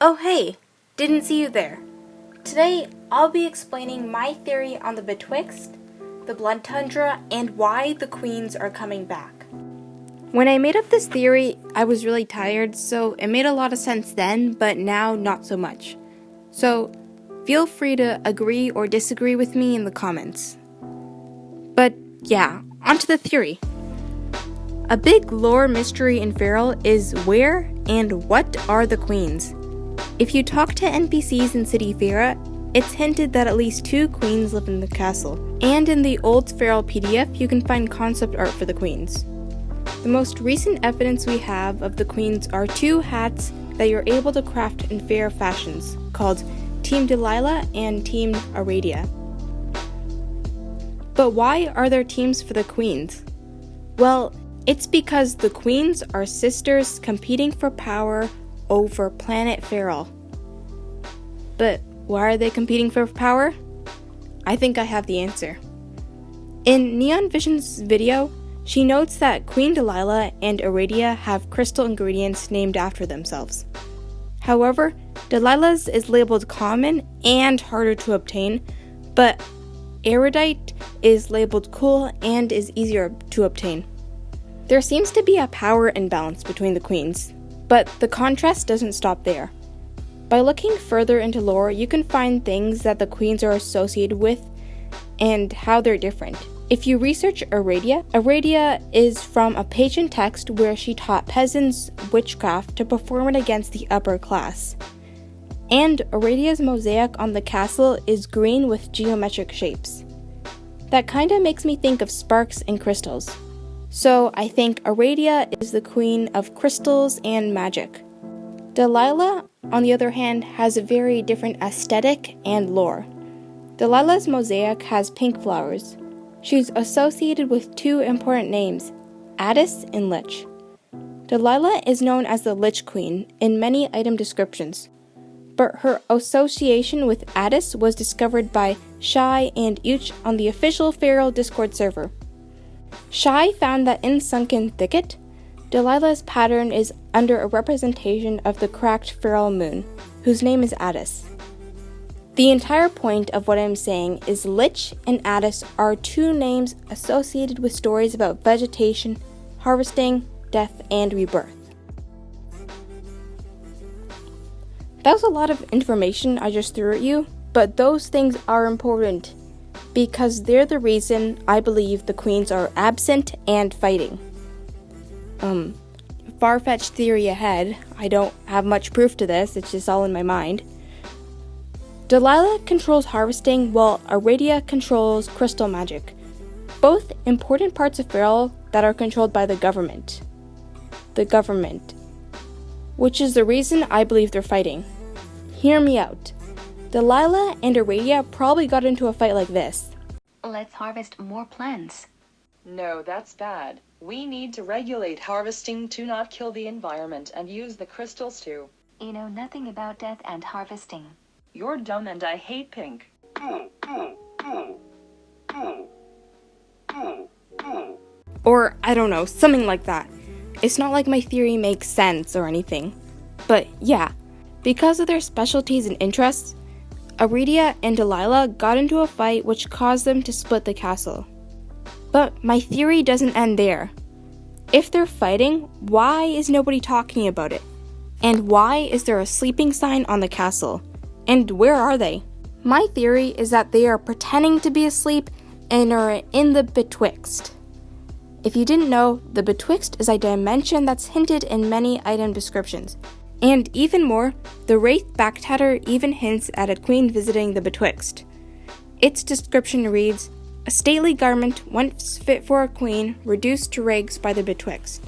Oh hey, didn't see you there. Today, I'll be explaining my theory on the betwixt, the blood tundra, and why the queens are coming back. When I made up this theory, I was really tired, so it made a lot of sense then, but now not so much. So, feel free to agree or disagree with me in the comments. But yeah, onto the theory. A big lore mystery in Feral is where and what are the queens? If you talk to NPCs in City Freyja, it's hinted that at least 2 queens live in the castle. And in the old Feral PDF, you can find concept art for the queens. The most recent evidence we have of the queens are 2 hats that you're able to craft in fair fashions, called Team Delilah and Team Aradia. But why are there teams for the queens? Well, it's because the queens are sisters competing for power over planet Feral. But why are they competing for power? I think I have the answer. In Neon Vision's video, she notes that Queen Delilah and Aradia have crystal ingredients named after themselves. However, Delilah's is labeled common and harder to obtain, but Erudite is labeled cool and is easier to obtain. There seems to be a power imbalance between the queens, but the contrast doesn't stop there. By looking further into lore, you can find things that the queens are associated with and how they're different. If you research Aradia is from a pagan text where she taught peasants witchcraft to perform it against the upper class. And Aradia's mosaic on the castle is green with geometric shapes. That kinda makes me think of sparks and crystals. So I think Aradia is the queen of crystals and magic. Delilah, on the other hand, has a very different aesthetic and lore. Delilah's mosaic has pink flowers. She's associated with 2 important names, Addis and Lich. Delilah is known as the Lich Queen in many item descriptions, but her association with Addis was discovered by Shai and Uch on the official Feral Discord server. Shai found that in Sunken Thicket, Delilah's pattern is under a representation of the cracked feral moon, whose name is Addis. The entire point of what I'm saying is Lich and Addis are 2 names associated with stories about vegetation, harvesting, death, and rebirth. That was a lot of information I just threw at you, but those things are important because they're the reason I believe the queens are absent and fighting. Far-fetched theory ahead. I don't have much proof to this, it's just all in my mind. Delilah controls harvesting while Aradia controls crystal magic, both important parts of Feral that are controlled by the government. Which is the reason I believe they're fighting. Hear me out. Delilah and Aradia probably got into a fight like this. Let's harvest more plants. No, that's bad. We need to regulate harvesting to not kill the environment and use the crystals too. You know nothing about death and harvesting. You're dumb and I hate pink. Or, I don't know, something like that. It's not like my theory makes sense or anything. But yeah, because of their specialties and interests, Aradia and Delilah got into a fight which caused them to split the castle. But my theory doesn't end there. If they're fighting, why is nobody talking about it? And why is there a sleeping sign on the castle? And where are they? My theory is that they are pretending to be asleep and are in the betwixt. If you didn't know, the betwixt is a dimension that's hinted in many item descriptions. And even more, the Wraith Backtatter even hints at a queen visiting the betwixt. Its description reads, a stately garment once fit for a queen, reduced to rags by the betwixt.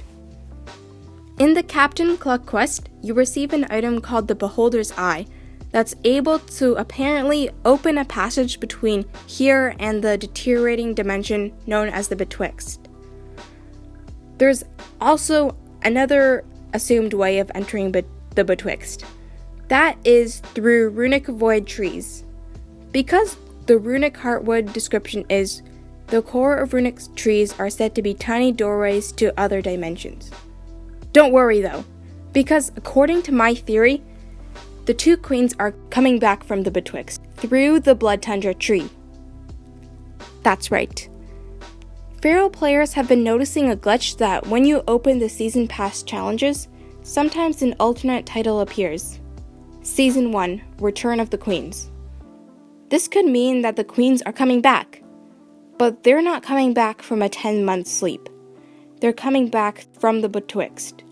In the Captain Cluck quest, you receive an item called the Beholder's Eye that's able to apparently open a passage between here and the deteriorating dimension known as the betwixt. There's also another assumed way of entering the betwixt. That is through runic void trees. Because the runic heartwood description is, the core of runic trees are said to be tiny doorways to other dimensions. Don't worry though, because according to my theory, the two queens are coming back from the Betwixt through the Blood Tundra Tree. That's right. Feral players have been noticing a glitch that when you open the Season Pass challenges, sometimes an alternate title appears. Season 1, Return of the Queens. This could mean that the queens are coming back, but they're not coming back from a 10-month sleep. They're coming back from the Betwixt,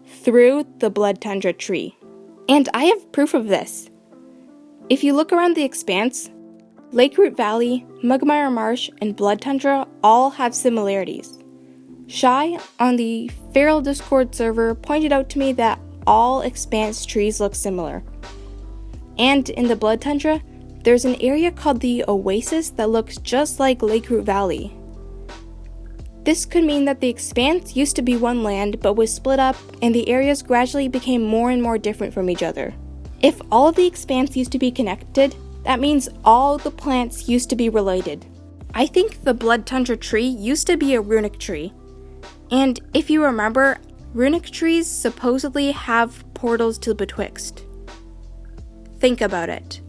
through the Blood Tundra Tree. And I have proof of this. If you look around the expanse, Lakeroot Valley, Mugmire Marsh, and Blood Tundra all have similarities. Shy, on the Feral Discord server, pointed out to me that all expanse trees look similar. And in the Blood Tundra, there's an area called the Oasis that looks just like Lakeroot Valley. This could mean that the expanse used to be one land but was split up and the areas gradually became more and more different from each other. If all of the expanse used to be connected, that means all the plants used to be related. I think the Blood Tundra tree used to be a runic tree. And if you remember, runic trees supposedly have portals to the Betwixt. Think about it.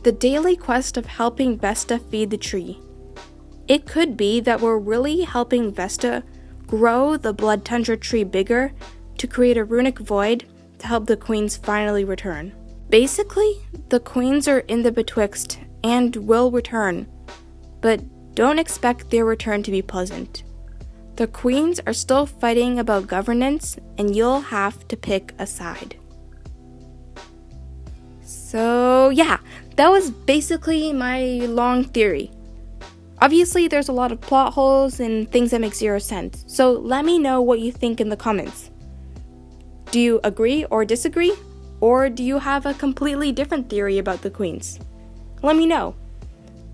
The daily quest of helping Vesta feed the tree. It could be that we're really helping Vesta grow the Blood Tundra tree bigger to create a runic void to help the queens finally return. Basically, the queens are in the Betwixt and will return, but don't expect their return to be pleasant. The queens are still fighting about governance, and you'll have to pick a side. So yeah, that was basically my long theory. Obviously, there's a lot of plot holes and things that make zero sense, so let me know what you think in the comments. Do you agree or disagree? Or do you have a completely different theory about the queens? Let me know.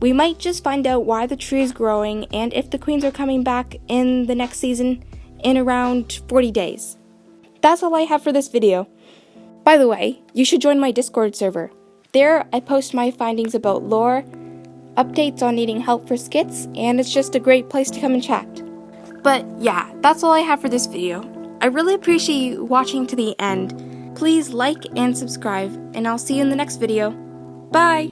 We might just find out why the tree is growing and if the queens are coming back in the next season in around 40 days. That's all I have for this video. By the way, you should join my Discord server. There, I post my findings about lore, updates on needing help for skits, and it's just a great place to come and chat. But yeah, that's all I have for this video. I really appreciate you watching to the end. Please like and subscribe, and I'll see you in the next video. Bye!